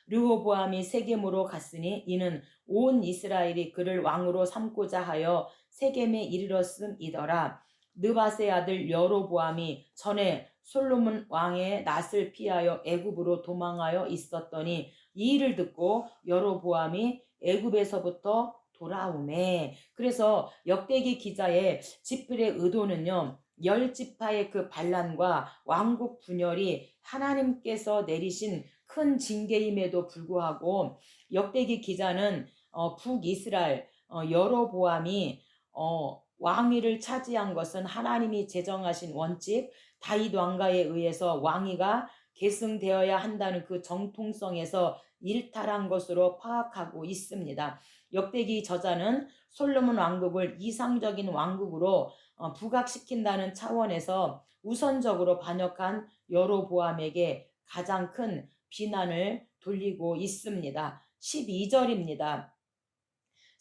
르호보암이 세겜으로 갔으니 이는 온 이스라엘이 그를 왕으로 삼고자 하여 세겜에 이르렀음이더라. 느밧의 아들 여로보암이 전에 솔로몬 왕의 낯을 피하여 애굽으로 도망하여 있었더니 이 일을 듣고 여로보암이 애굽에서부터 돌아오매. 그래서 역대기 기자의 지필의 의도는요, 열 지파의 그 반란과 왕국 분열이 하나님께서 내리신 큰 징계임에도 불구하고 역대기 기자는 북이스라엘 여로보암이 왕위를 차지한 것은 하나님이 제정하신 원칙, 다윗 왕가에 의해서 왕위가 계승되어야 한다는 그 정통성에서 일탈한 것으로 파악하고 있습니다. 역대기 저자는 솔로몬 왕국을 이상적인 왕국으로 부각시킨다는 차원에서 우선적으로 반역한 여로보암에게 가장 큰 비난을 돌리고 있습니다. 12절입니다.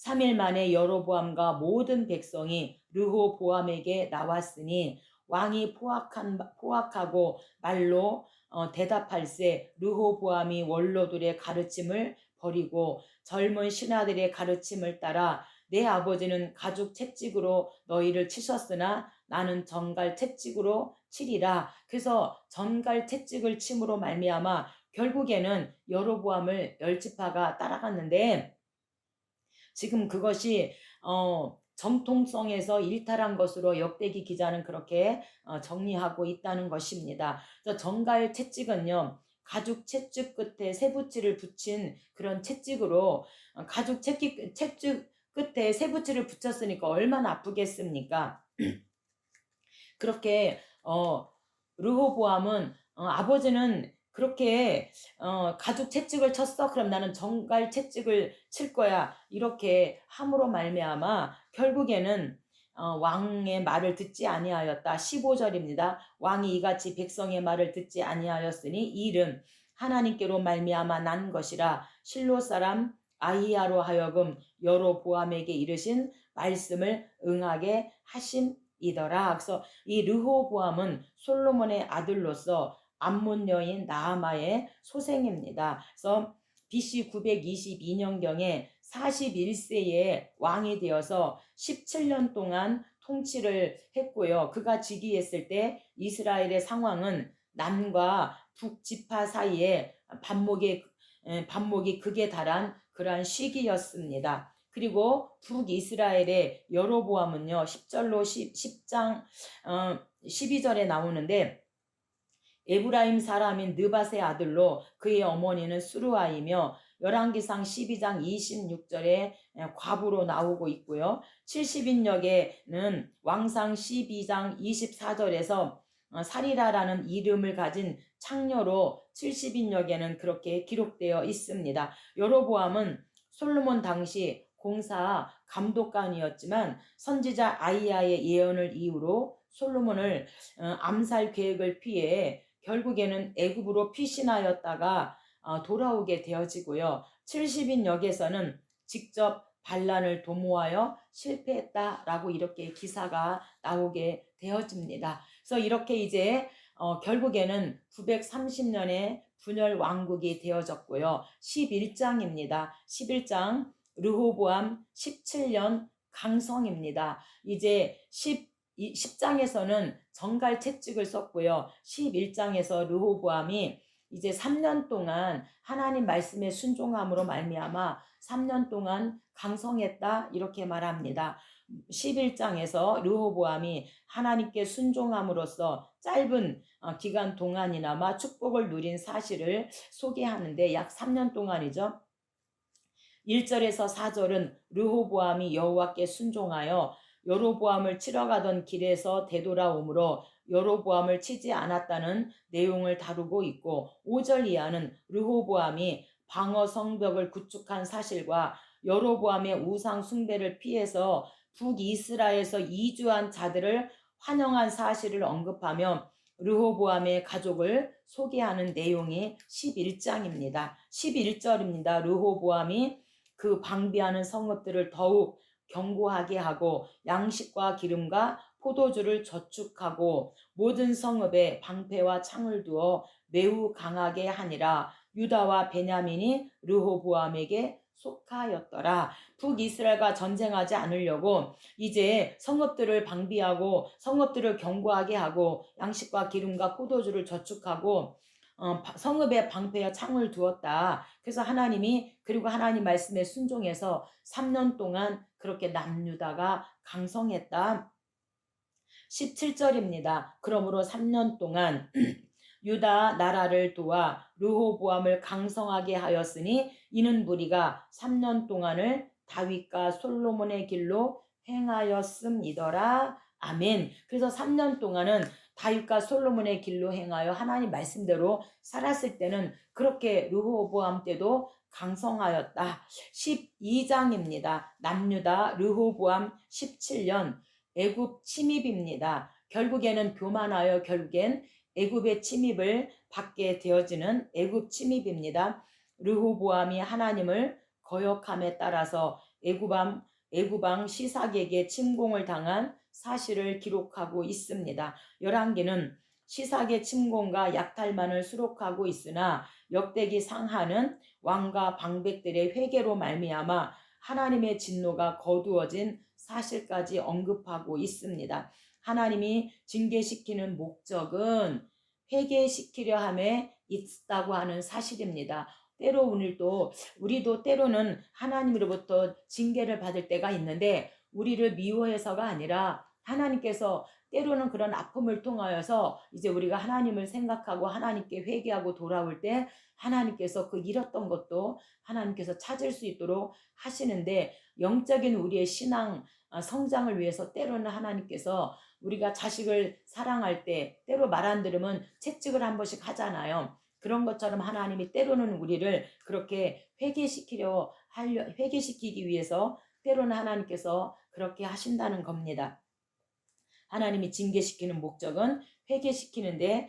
3일 만에 여로보암과 모든 백성이 르호보암에게 나왔으니 왕이 포악하고 말로 대답할세 르호보암이 원로들의 가르침을 버리고 젊은 신하들의 가르침을 따라 내 아버지는 가죽 채찍으로 너희를 치셨으나 나는 전갈 채찍으로 치리라. 그래서 전갈 채찍을 침으로 말미암아 결국에는 여로보암을 열 지파가 따라갔는데 지금 그것이 정통성에서 일탈한 것으로 역대기 기자는 그렇게 정리하고 있다는 것입니다. 그래서 전갈 채찍은요, 가죽 채찍 끝에 쇠붙이를 붙인 그런 채찍으로 가죽 채찍 끝에 쇠붙이를 붙였으니까 얼마나 아프겠습니까? 그렇게 르호보암은 아버지는 그렇게 가죽 채찍을 쳤어? 그럼 나는 정갈 채찍을 칠 거야. 이렇게 함으로 말미암아 결국에는 왕의 말을 듣지 아니하였다. 15절입니다. 왕이 이같이 백성의 말을 듣지 아니하였으니 이 일은 하나님께로 말미암아 난 것이라. 실로 사람 아히야로 하여금 여로보암에게 이르신 말씀을 응하게 하심이더라. 그래서 이 르호보암은 솔로몬의 아들로서 암몬 여인 나아마의 소생입니다. 그래서 BC 922년경에 41세에 왕이 되어서 17년 동안 통치를 했고요. 그가 즉위했을 때 이스라엘의 상황은 남과 북지파 사이에 반목이 극에 달한 그러한 시기였습니다. 그리고 북이스라엘의 여로보암은요 10절로 10장 12절에 나오는데 에브라임 사람인 느밧의 아들로 그의 어머니는 수르아이며 열왕기상 12장 26절에 과부로 나오고 있고요. 70인역에는 왕상 12장 24절에서 사리라라는 이름을 가진 창녀로 70인역에는 그렇게 기록되어 있습니다. 여로보암은 솔로몬 당시 공사 감독관이었지만 선지자 아이야의 예언을 이유로 솔로몬을 암살 계획을 피해 결국에는 애굽으로 피신하였다가 돌아오게 되어지고요. 70인 역에서는 직접 반란을 도모하여 실패했다라고 이렇게 기사가 나오게 되어집니다. 그래서 이렇게 이제 결국에는 930년에 분열 왕국이 되어졌고요. 11장입니다. 11장 르호보암 17년 강성입니다. 이제 10장에서는 정갈 채찍을 썼고요. 11장에서 르호보암이 이제 3년 동안 하나님 말씀에 순종함으로 말미암아 3년 동안 강성했다 이렇게 말합니다. 11장에서 르호보암이 하나님께 순종함으로써 짧은 기간 동안이나마 축복을 누린 사실을 소개하는데 약 3년 동안이죠. 1절에서 4절은 르호보암이 여호와께 순종하여 여로보암을 치러 가던 길에서 되돌아오므로 여로보암을 치지 않았다는 내용을 다루고 있고, 5절 이하는 르호보암이 방어 성벽을 구축한 사실과 여로보암의 우상 숭배를 피해서 북이스라엘에서 이주한 자들을 환영한 사실을 언급하며 르호보암의 가족을 소개하는 내용이 11장입니다. 11절입니다. 르호보암이 그 방비하는 성읍들을 더욱 견고하게 하고 양식과 기름과 포도주를 저축하고 모든 성읍에 방패와 창을 두어 매우 강하게 하니라. 유다와 베냐민이 르호보암에게 속하였더라. 북이스라엘과 전쟁하지 않으려고 이제 성읍들을 방비하고 성읍들을 견고하게 하고 양식과 기름과 포도주를 저축하고 성읍에 방패와 창을 두었다. 그래서 하나님이 그리고 하나님 말씀에 순종해서 3년 동안 그렇게 남유다가 강성했다. 17절입니다. 그러므로 3년 동안 유다 나라를 도와 르호보암을 강성하게 하였으니 이는 무리가 3년 동안을 다윗과 솔로몬의 길로 행하였음이더라. 아멘. 그래서 3년 동안은 다윗과 솔로몬의 길로 행하여 하나님 말씀대로 살았을 때는 그렇게 르호보암 때도 강성하였다. 12장입니다. 남유다 르호보암 17년 애굽 침입입니다. 결국에는 교만하여 결국엔 애굽의 침입을 받게 되어지는 애굽 침입입니다. 르호보암이 하나님을 거역함에 따라서 애굽왕 시삭에게 침공을 당한 사실을 기록하고 있습니다. 열왕기는 시삭의 침공과 약탈만을 수록하고 있으나 역대기 상하는 왕과 방백들의 회개로 말미암아 하나님의 진노가 거두어진 사실까지 언급하고 있습니다. 하나님이 징계시키는 목적은 회개시키려 함에 있다고 하는 사실입니다. 때로 우리도 때로는 하나님으로부터 징계를 받을 때가 있는데 우리를 미워해서가 아니라 하나님께서 때로는 그런 아픔을 통하여서 이제 우리가 하나님을 생각하고 하나님께 회개하고 돌아올 때 하나님께서 그 잃었던 것도 하나님께서 찾을 수 있도록 하시는데, 영적인 우리의 신앙 성장을 위해서 때로는 하나님께서 우리가 자식을 사랑할 때 때로 말 안 들으면 채찍을 한 번씩 하잖아요. 그런 것처럼 하나님이 때로는 우리를 그렇게 회개시키기 위해서 때로는 하나님께서 그렇게 하신다는 겁니다. 하나님이 징계시키는 목적은 회개시키는데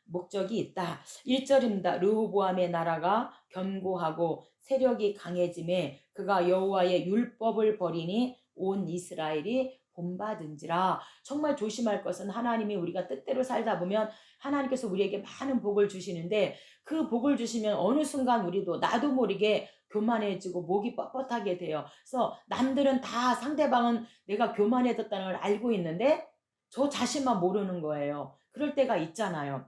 목적이 있다. 1절입니다. 르호보암의 나라가 견고하고 세력이 강해짐에 그가 여호와의 율법을 버리니 온 이스라엘이 본받은지라. 정말 조심할 것은 하나님이 우리가 뜻대로 살다 보면 하나님께서 우리에게 많은 복을 주시는데 그 복을 주시면 어느 순간 우리도 나도 모르게 교만해지고 목이 뻣뻣하게 돼요. 그래서 남들은 다 상대방은 내가 교만해졌다는 걸 알고 있는데 저 자신만 모르는 거예요. 그럴 때가 있잖아요.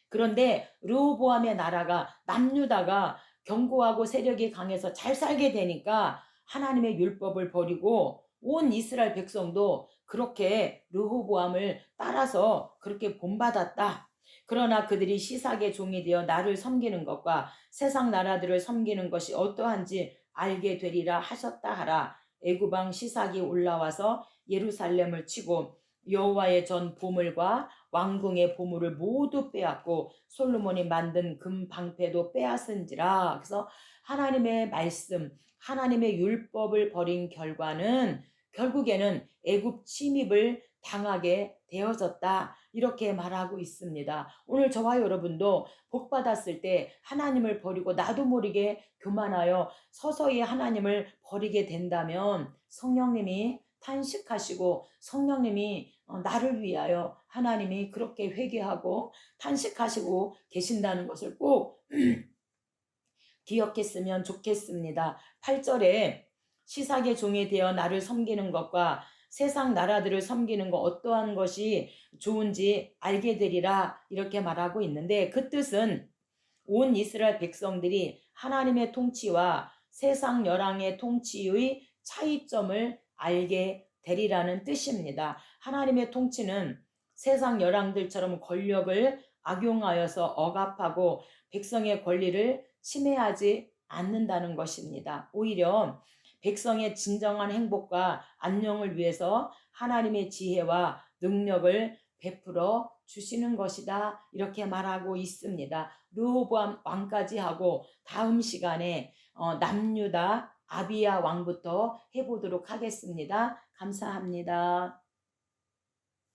그런데 르호보암의 나라가 남유다가 견고하고 세력이 강해서 잘 살게 되니까 하나님의 율법을 버리고 온 이스라엘 백성도 그렇게 르호보암을 따라서 그렇게 본받았다. 그러나 그들이 시삭의 종이 되어 나를 섬기는 것과 세상 나라들을 섬기는 것이 어떠한지 알게 되리라 하셨다 하라. 애굽왕 시삭이 올라와서 예루살렘을 치고 여호와의 전 보물과 왕궁의 보물을 모두 빼앗고 솔로몬이 만든 금 방패도 빼앗은지라. 그래서 하나님의 말씀, 하나님의 율법을 버린 결과는 결국에는 애굽 침입을 당하게 되어졌다. 이렇게 말하고 있습니다. 오늘 저와 여러분도 복 받았을 때 하나님을 버리고 나도 모르게 교만하여 서서히 하나님을 버리게 된다면 성령님이 탄식하시고 성령님이 나를 위하여 하나님이 그렇게 회개하고 탄식하시고 계신다는 것을 꼭 기억했으면 좋겠습니다. 8절에 시삭의 종이 되어 나를 섬기는 것과 세상 나라들을 섬기는 것 어떠한 것이 좋은지 알게 되리라 이렇게 말하고 있는데 그 뜻은 온 이스라엘 백성들이 하나님의 통치와 세상 열왕의 통치의 차이점을 알게 되리라는 뜻입니다. 하나님의 통치는 세상 열왕들처럼 권력을 악용하여서 억압하고 백성의 권리를 침해하지 않는다는 것입니다. 오히려 백성의 진정한 행복과 안녕을 위해서 하나님의 지혜와 능력을 베풀어 주시는 것이다 이렇게 말하고 있습니다. 르호보암 왕까지 하고 다음 시간에 남유다 아비야 왕부터 해보도록 하겠습니다. 감사합니다.